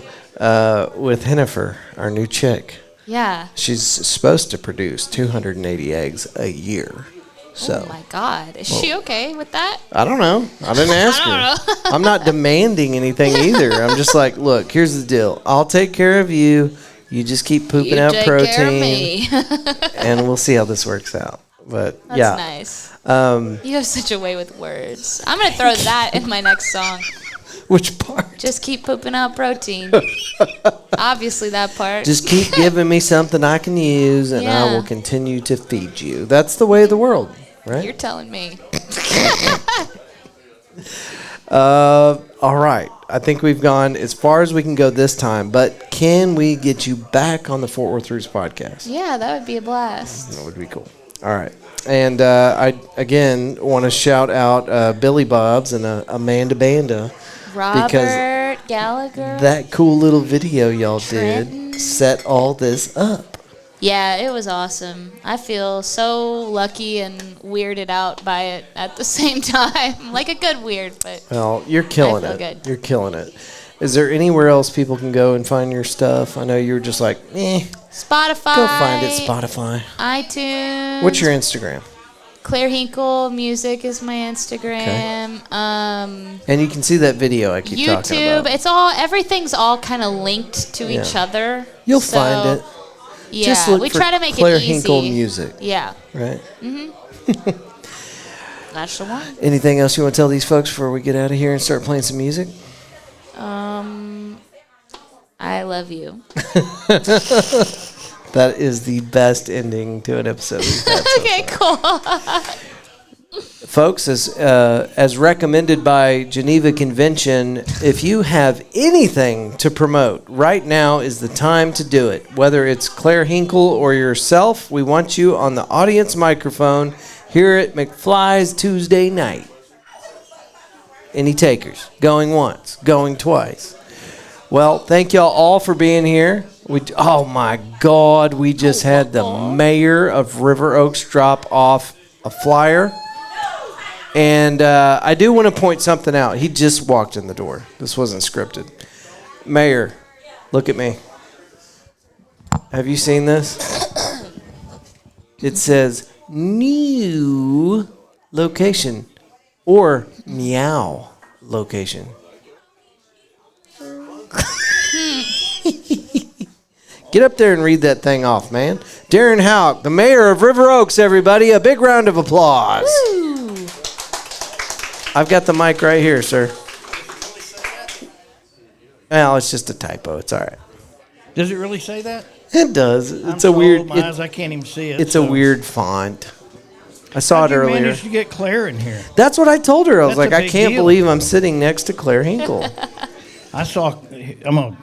with Hennifer, our new chick. Yeah. She's supposed to produce 280 eggs a year. So Oh my God. Is she okay with that? I don't know. I didn't ask her. I'm not demanding anything either. I'm just like, look, here's the deal. I'll take care of you. You just keep pooping out take protein, care of me. and we'll see how this works out. But That's yeah, nice. You have such a way with words. I'm gonna throw that in my next song. which part? Just keep pooping out protein. Obviously, that part. Just keep giving me something I can use, and I Yeah. will continue to feed you. That's the way of the world, right? You're telling me. All right. I think we've gone as far as we can go this time, but can we get you back on the Fort Worth Roots podcast? Yeah, that would be a blast. That would be cool. All right. And I, again, want to shout out Billy Bob's and Amanda Banda. Robert Gallagher. That cool little video y'all Trenton. did set all this up. Yeah, it was awesome. I feel so lucky and weirded out by it at the same time. Like a good weird, but Well, you're killing I feel it. good. You're killing it. Is there anywhere else people can go and find your stuff? I know you were just like, Spotify. go find it, Spotify. iTunes. What's your Instagram? Claire Hinkle Music is my Instagram. And you can see that video I keep talking YouTube. about. It's all everything's all kind of linked to each Yeah. other. You'll So, find it. Yeah, Just look we for try to make Claire it easy. Hinkle Music, Yeah, right? that's the one. Anything else you want to tell these folks before we get out of here and start playing some music? I love you. That is the best ending to an episode we've had so Okay, cool. Folks, as recommended by Geneva Convention, if you have anything to promote, right now is the time to do it. Whether it's Claire Hinkle or yourself, we want you on the audience microphone here at McFly's Tuesday night. Any takers? Going once, going twice. Well, thank y'all all for being here. Oh my God, we just had the mayor of River Oaks drop off a flyer. And I do want to point something out. He just walked in the door. This wasn't scripted. Mayor, look at me. Have you seen this? It says new location or meow location. Get up there and read that thing off, man. Darren Houck, the mayor of River Oaks, everybody. A big round of applause. Woo. I've got the mic right here, sir. Well, it's just a typo. It's all right. Does it really say that? It does. I'm It's so a weird. old, my eyes, I can't even see it. It's a weird font. I saw How'd it you earlier. manage to get Claire in here? That's what I told her. I was That's like, a I big can't deal. believe I'm sitting next to Claire Hinkle. I saw. I'm gonna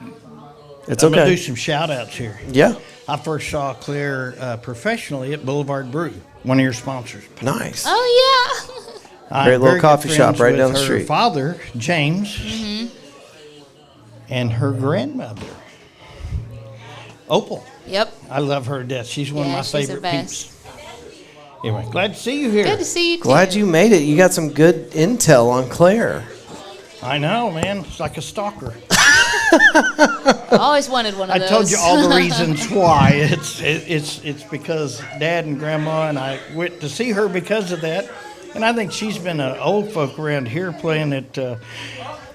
It's I'm gonna do okay. some shout outs here. Yeah. I first saw Claire professionally at Boulevard Brew, one of your sponsors. Nice. Oh yeah. I'm Great little very good coffee shop friends right with down the her street. Father James and her grandmother Opal. Yep. I love her to death. She's one Yeah, of my she's the favorite best. peeps. Anyway, glad to see you here. Good to see you too. Glad you made it. You got some good intel on Claire. I know, man. It's like a stalker. I always wanted one of I those. told you all the reasons why. It's because Dad and Grandma and I went to see her because of that, and I think she's been an old folk around here playing at.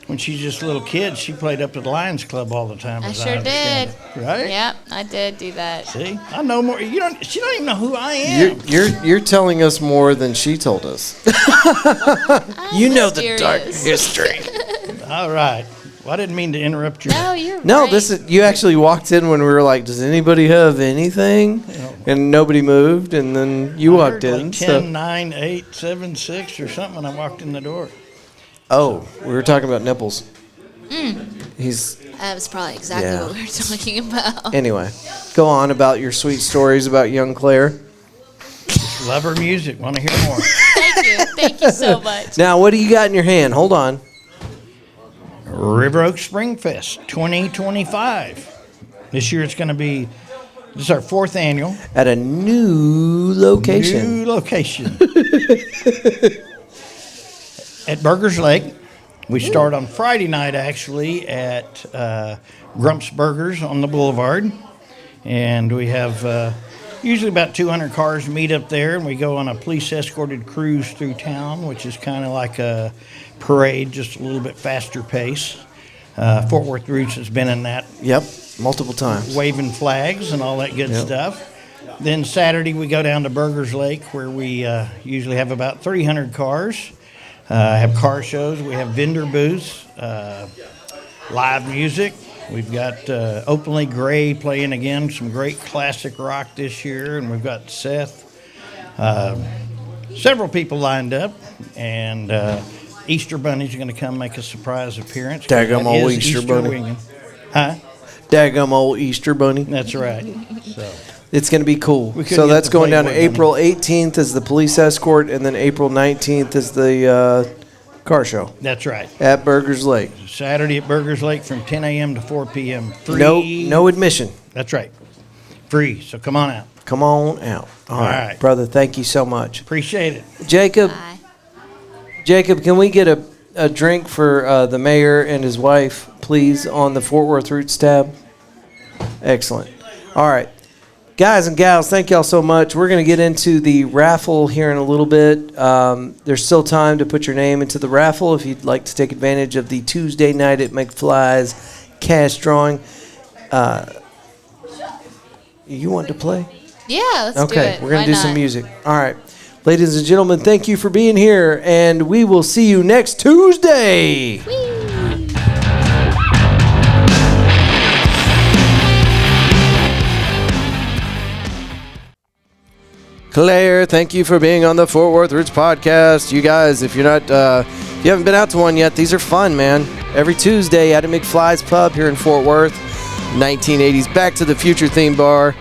When she's just a little kid, she played up at the Lions Club all the time. I as sure understand did. it. Right? Yep, I did do that. See, I know more. You don't. She don't even know who I am. You're telling us more than she told us. You know the dark Mysterious. history. All right. Well, I didn't mean to interrupt you. No, you're No, right. this is you actually walked in when we were like, does anybody have anything? and nobody moved, and then you walked in. Like 10, So 9, 8, 7, 6 or something when I walked in the door. we were talking about nipples. He's That was probably exactly Yeah. what we were talking about. anyway. Go on about your sweet stories about young Claire. Love her music. Want to hear more? Thank you. Thank you so much. Now, what do you got in your hand? Hold on. River Oak Spring Fest 2025. This year it's going to be, this is our 4th annual. At a new location. New location. At Burgers Lake. We start on Friday night, actually, at Grump's Burgers on the Boulevard. And we have usually about 200 cars meet up there, and we go on a police-escorted cruise through town, which is kind of like a parade, just a little bit faster pace. Fort Worth Roots has been in that, Yep, multiple times. waving flags and all that good Yep. stuff. Then Saturday, we go down to Burgers Lake, where we usually have about 300 cars. Have car shows. We have vendor booths, live music. We've got Openly Gray playing again, some great classic rock this year, and we've got Seth. Several people lined up, and Easter Bunny's going to come make a surprise appearance. Daggum That old is Easter Bunny. winging. Huh? Daggum old Easter bunny. That's right. So It's going to be cool. We couldn't So get that's the going down Playboy bunny. April 18th is the police escort, and then April 19th is the car show that's right. at Burgers Lake. Saturday at Burgers Lake from 10 a.m. to 4 p.m. Free. No admission. That's right. Free. So come on out. Come on out. All right, right. brother. Thank you so much, Appreciate it. Jacob. Bye. Jacob, can we get a drink for the mayor and his wife, please, on the Fort Worth Roots tab? Excellent. All right. Guys and gals, thank y'all so much. We're going to get into the raffle here in a little bit. There's still time to put your name into the raffle if you'd like to take advantage of the Tuesday night at McFly's cash drawing. You want to play? Yeah, let's do Okay, it. we're going Why to do some not? music. All right. Ladies and gentlemen, thank you for being here, and we will see you next Tuesday. Claire, thank you for being on the Fort Worth Roots podcast. You guys, if you're not, if you haven't been out to one yet, these are fun, man. Every Tuesday at a McFly's pub here in Fort Worth, 1980s Back to the Future theme bar.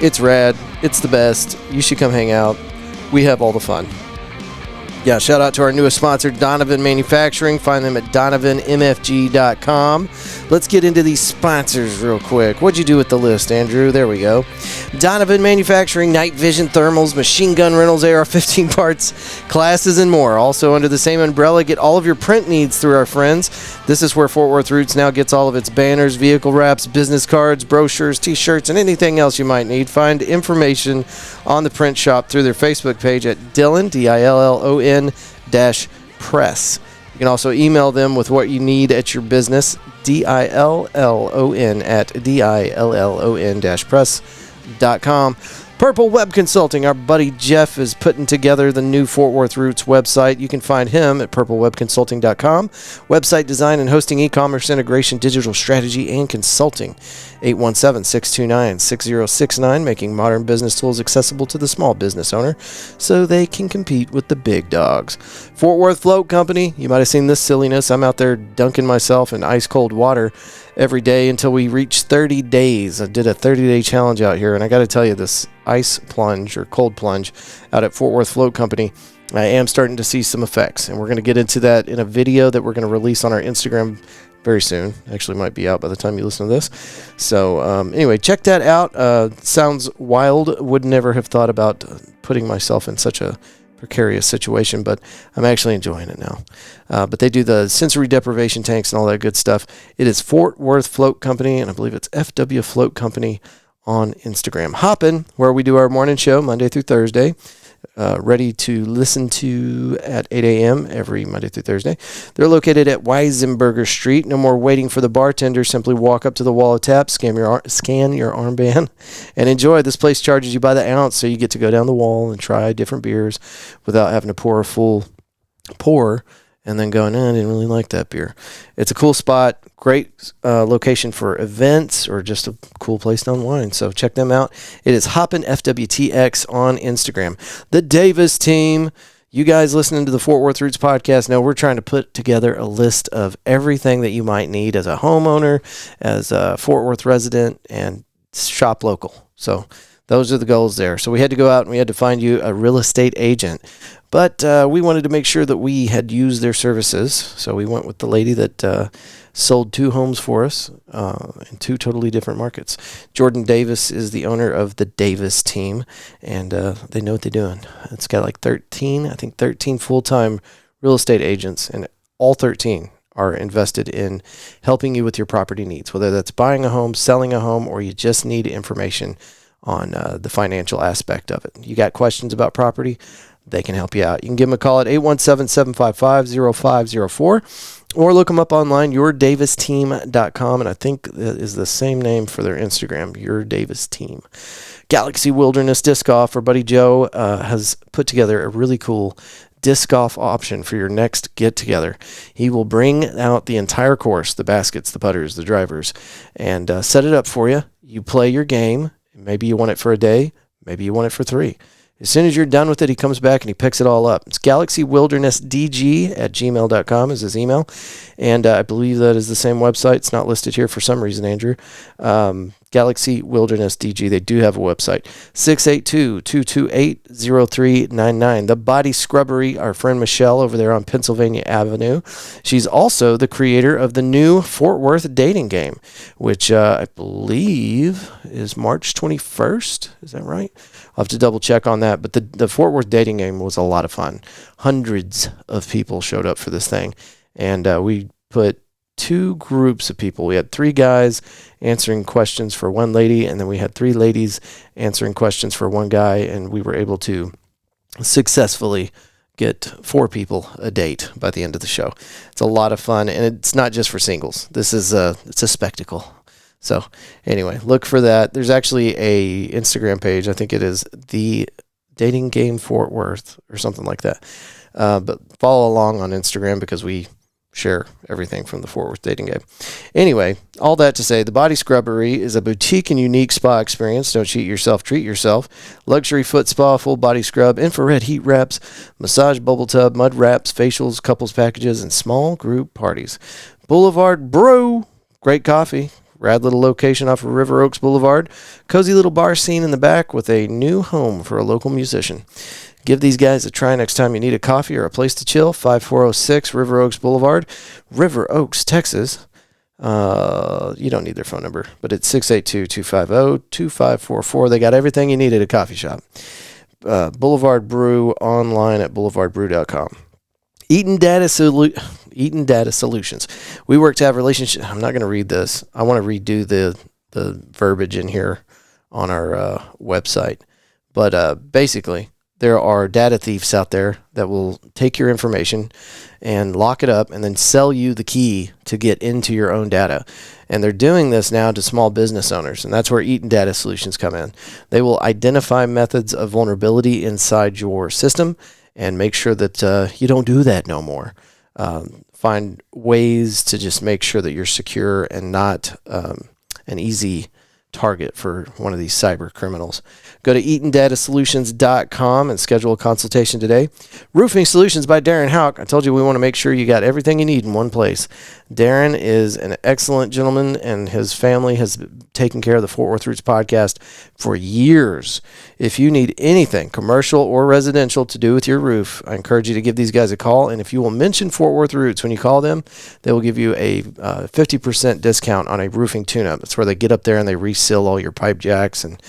It's rad. It's the best. You should come hang out. We have all the fun. Yeah, shout out to our newest sponsor, Donovan Manufacturing. Find them at donovanmfg.com. Let's get into these sponsors real quick. What'd you do with the list, Andrew? There we go. Donovan Manufacturing, night vision thermals, machine gun rentals, AR-15 parts, classes, and more. Also under the same umbrella, get all of your print needs through our friends. This is where Fort Worth Roots now gets all of its banners, vehicle wraps, business cards, brochures, t-shirts, and anything else you might need. Find information on the print shop through their Facebook page at Dillon, Dillon -press. You can also email them with what you need at your business, Dillon at Dillon-press.com. Purple Web Consulting. Our buddy Jeff is putting together the new Fort Worth Roots website. You can find him at purplewebconsulting.com. Website design and hosting, e-commerce integration, digital strategy, and consulting. 817-629-6069, making modern business tools accessible to the small business owner so they can compete with the big dogs. Fort Worth Float Company. You might have seen this silliness. I'm out there dunking myself in ice cold water every day until we reach 30 days. I did a 30-day challenge out here, and I got to tell you, this ice plunge or cold plunge out at Fort Worth Float Company, I am starting to see some effects, and we're going to get into that in a video that we're going to release on our Instagram very soon. Actually might be out by the time you listen to this. So anyway, check that out. Sounds wild. Would never have thought about putting myself in such a precarious situation, but I'm actually enjoying it now. But they do the sensory deprivation tanks and all that good stuff. It is Fort Worth Float Company, and I believe it's FW Float Company on Instagram. Hoppin, where we do our morning show Monday through Thursday. Ready to listen to at 8 a.m. every Monday through Thursday. They're located at Weisenberger Street. No more waiting for the bartender. Simply walk up to the wall of taps, scan your armband, and enjoy. This place charges you by the ounce, so you get to go down the wall and try different beers without having to pour and then going, I didn't really like that beer. It's a cool spot, great location for events or just a cool place to unwind. So check them out. It is Hoppin FWTX on Instagram. The Davis team. You guys listening to the Fort Worth Roots podcast know we're trying to put together a list of everything that you might need as a homeowner, as a Fort Worth resident, and shop local. So those are the goals there. So we had to go out and we had to find you a real estate agent. But we wanted to make sure that we had used their services. So we went with the lady that sold 2 homes for us in 2 totally different markets. Jordan Davis is the owner of the Davis team, and they know what they're doing. It's got like 13 full-time real estate agents, and all 13 are invested in helping you with your property needs, whether that's buying a home, selling a home, or you just need information on the financial aspect of it. You got questions about property? They can help you out. You can give them a call at 817-755-0504 or look them up online, yourdavesteam.com, and I think that is the same name for their Instagram, Your Davis Team. Galaxy Wilderness Disc Golf, our buddy Joe has put together a really cool disc golf option for your next get-together. He will bring out the entire course, the baskets, the putters, the drivers, and set it up for you. You play your game. Maybe you want it for a day. Maybe you want it for 3. As soon as you're done with it, he comes back and he picks it all up. It's galaxywildernessdg@gmail.com is his email. And I believe that is the same website. It's not listed here for some reason, Andrew. Galaxy Wilderness DG. They do have a website. 682-228-0399. The Body Scrubbery, our friend Michelle over there on Pennsylvania Avenue. She's also the creator of the new Fort Worth dating game, which I believe is March 21st. Is that right? I'll have to double check on that. But the Fort Worth dating game was a lot of fun. Hundreds of people showed up for this thing. And we put 2 groups of people. We had 3 guys answering questions for 1 lady, and then we had 3 ladies answering questions for 1 guy, and we were able to successfully get 4 people a date by the end of the show. It's a lot of fun, and it's not just for singles. This is it's a spectacle. So anyway, look for that. There's actually a Instagram page. I think it is the Dating Game Fort Worth or something like that. But follow along on Instagram because we share everything from the Fort Worth dating game. Anyway, all that to say, the Body Scrubbery is a boutique and unique spa experience. Don't cheat yourself, treat yourself. Luxury foot spa, full body scrub, infrared heat wraps, massage bubble tub, mud wraps, facials, couples packages, and small group parties. Boulevard Brew, great coffee. Rad little location off of River Oaks Boulevard. Cozy little bar scene in the back with a new home for a local musician. Give these guys a try next time you need a coffee or a place to chill. 5406 River Oaks Boulevard, River Oaks, Texas. You don't need their phone number, but it's 682-250-2544. They got everything you need at a coffee shop. Boulevard Brew online at boulevardbrew.com. Eaton Data Solutions. We work to have relationships. I'm not going to read this. I want to redo the verbiage in here on our website. But basically, there are data thieves out there that will take your information and lock it up and then sell you the key to get into your own data. And they're doing this now to small business owners, and that's where Eaton Data Solutions come in. They will identify methods of vulnerability inside your system and make sure that you don't do that no more. Find ways to just make sure that you're secure and not an easy target for one of these cyber criminals. Go to EatonDataSolutions.com and schedule a consultation today. Roofing Solutions by Darren Houck. I told you we want to make sure you got everything you need in one place. Darren is an excellent gentleman, and his family has taken care of the Fort Worth Roots podcast for years. If you need anything, commercial or residential, to do with your roof, I encourage you to give these guys a call. And if you will mention Fort Worth Roots when you call them, they will give you a 50% discount on a roofing tune-up. That's where they get up there and they reseal all your pipe jacks. And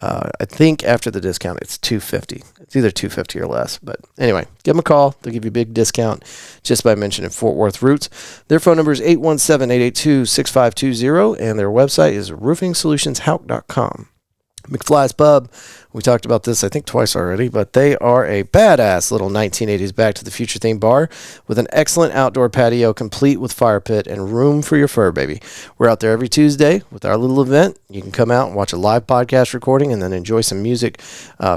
I think after the discount, it's $250. It's either $250 or less. But anyway, give them a call. They'll give you a big discount just by mentioning Fort Worth Roots. Their phone number is 817-882-6520, and their website is roofingsolutionshout.com. McFly's Pub, we talked about this I think twice already, but they are a badass little 1980s Back to the Future themed bar with an excellent outdoor patio complete with fire pit and room for your fur baby. We're out there every Tuesday with our little event. You can come out and watch a live podcast recording and then enjoy some music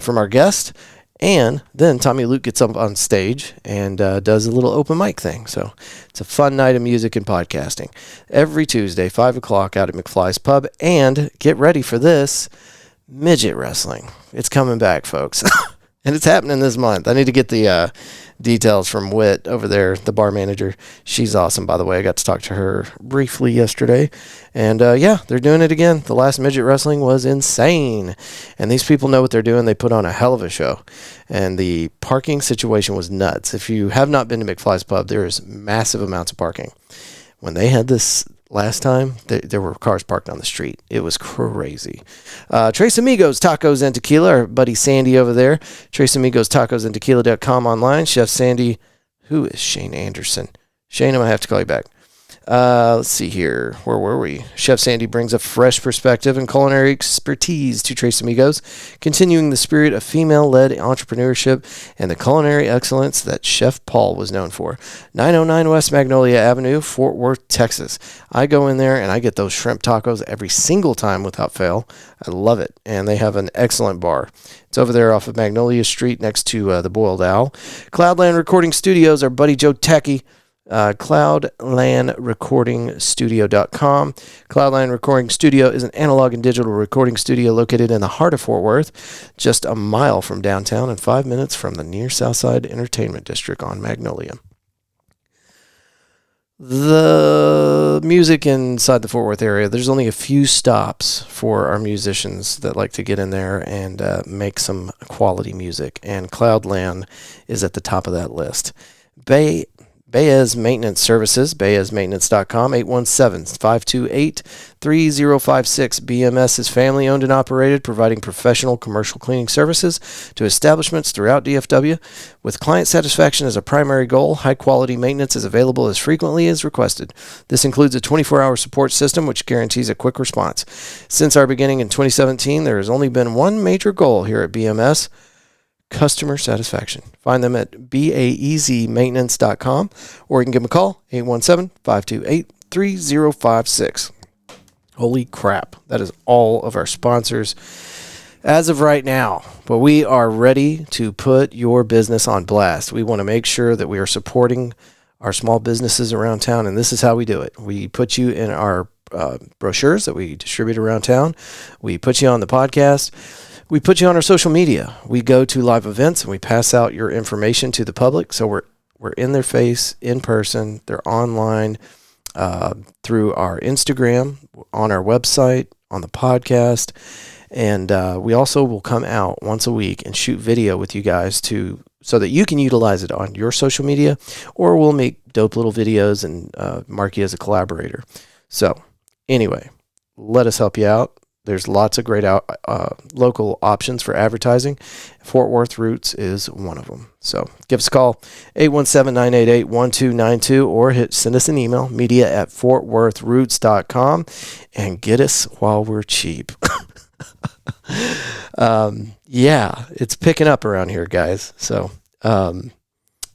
from our guest. And then Tommy Luke gets up on stage and does a little open mic thing. So it's a fun night of music and podcasting. Every Tuesday, 5 o'clock out at McFly's Pub. And get ready for this, midget wrestling. It's coming back, folks. And it's happening this month. I need to get the details from Whit over there, the bar manager. She's awesome, by the way. I got to talk to her briefly yesterday. And yeah, they're doing it again. The last midget wrestling was insane. And these people know what they're doing. They put on a hell of a show. And the parking situation was nuts. If you have not been to McFly's Pub, there is massive amounts of parking. When they had this last time, there were cars parked on the street. It was crazy. Tres Amigos Tacos and Tequila, our buddy Sandy over there. Tres Amigos Tacos and Tequila.com online. Chef Sandy, who is Shane Anderson? Shane, I'm going to have to call you back. Let's see here. Where were we? Chef Sandy brings a fresh perspective and culinary expertise to Tres Amigos, continuing the spirit of female-led entrepreneurship and the culinary excellence that Chef Paul was known for. 909 West Magnolia Avenue, Fort Worth, Texas. I go in there and I get those shrimp tacos every single time without fail. I love it. And they have an excellent bar. It's over there off of Magnolia Street next to the Boiled Owl. Cloudland Recording Studios, our buddy Joe Techie. Cloudlandrecordingstudio.com. Cloudland Recording Studio is an analog and digital recording studio located in the heart of Fort Worth, just a mile from downtown and 5 minutes from the near Southside Entertainment District on Magnolia. The music inside the Fort Worth area, there's only a few stops for our musicians that like to get in there and make some quality music, and Cloudland is at the top of that list. Baez Maintenance Services, BaezMaintenance.com, 817-528-3056. BMS is family-owned and operated, providing professional commercial cleaning services to establishments throughout DFW. With client satisfaction as a primary goal, high-quality maintenance is available as frequently as requested. This includes a 24-hour support system, which guarantees a quick response. Since our beginning in 2017, there has only been one major goal here at BMS: customer satisfaction. Find them at baezmaintenance.com, or you can give them a call, 817-528-3056. Holy crap. That is all of our sponsors as of right now. But we are ready to put your business on blast. We want to make sure that we are supporting our small businesses around town, and this is how we do it. We put you in our brochures that we distribute around town. We put you on the podcast. We put you on our social media. We go to live events and we pass out your information to the public. So we're in their face, in person. They're online through our Instagram, on our website, on the podcast. And we also will come out once a week and shoot video with you guys so that you can utilize it on your social media, or we'll make dope little videos and mark you as a collaborator. So anyway, let us help you out. There's lots of great local options for advertising. Fort Worth Roots is one of them. So give us a call, 817-988-1292, or send us an email, media@fortworthroots.com, and get us while we're cheap. Yeah, it's picking up around here, guys. So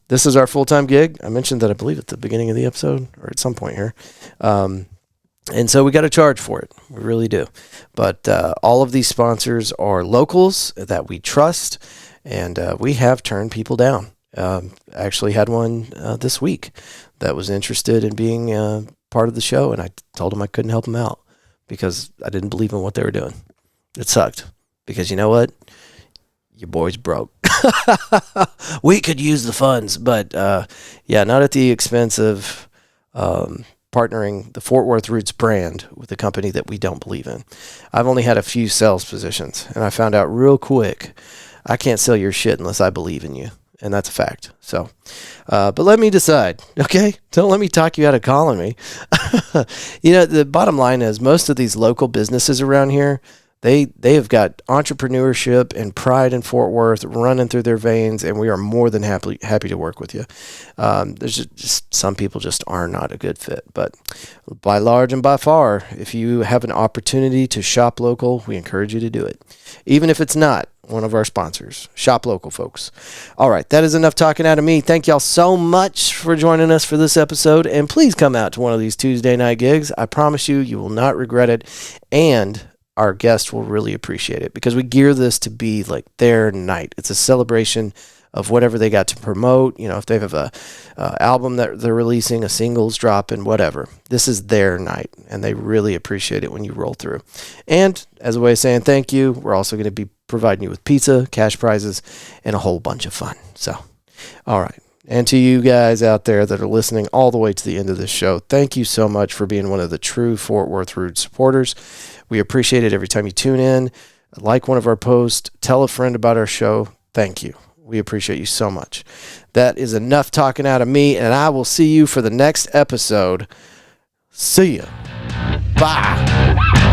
this is our full-time gig. I mentioned that, I believe, at the beginning of the episode, or at some point here. And so we got to charge for it. We really do. But all of these sponsors are locals that we trust, and we have turned people down. Actually had one this week that was interested in being part of the show, and I told him I couldn't help him out because I didn't believe in what they were doing. It sucked because, you know what? Your boy's broke. We could use the funds, but yeah, not at the expense of partnering the Fort Worth Roots brand with a company that we don't believe in. I've only had a few sales positions, and I found out real quick, I can't sell your shit unless I believe in you, and that's a fact. So, but let me decide, okay? Don't let me talk you out of calling me. You know, the bottom line is most of these local businesses around here, they have got entrepreneurship and pride in Fort Worth running through their veins, and we are more than happy to work with you. There's just some people just are not a good fit. But by large and by far, if you have an opportunity to shop local, we encourage you to do it. Even if it's not one of our sponsors. Shop local, folks. All right, that is enough talking out of me. Thank y'all so much for joining us for this episode, and please come out to one of these Tuesday night gigs. I promise you, you will not regret it. And our guests will really appreciate it, because we gear this to be like their night. It's a celebration of whatever they got to promote. You know, if they have a album that they're releasing, a singles dropping, whatever. This is their night, and they really appreciate it when you roll through. And as a way of saying thank you, we're also going to be providing you with pizza, cash prizes, and a whole bunch of fun. So, all right. And to you guys out there that are listening all the way to the end of this show, thank you so much for being one of the true Fort Worth Rude supporters. We appreciate it every time you tune in, like one of our posts, tell a friend about our show. Thank you. We appreciate you so much. That is enough talking out of me, and I will see you for the next episode. See ya. Bye.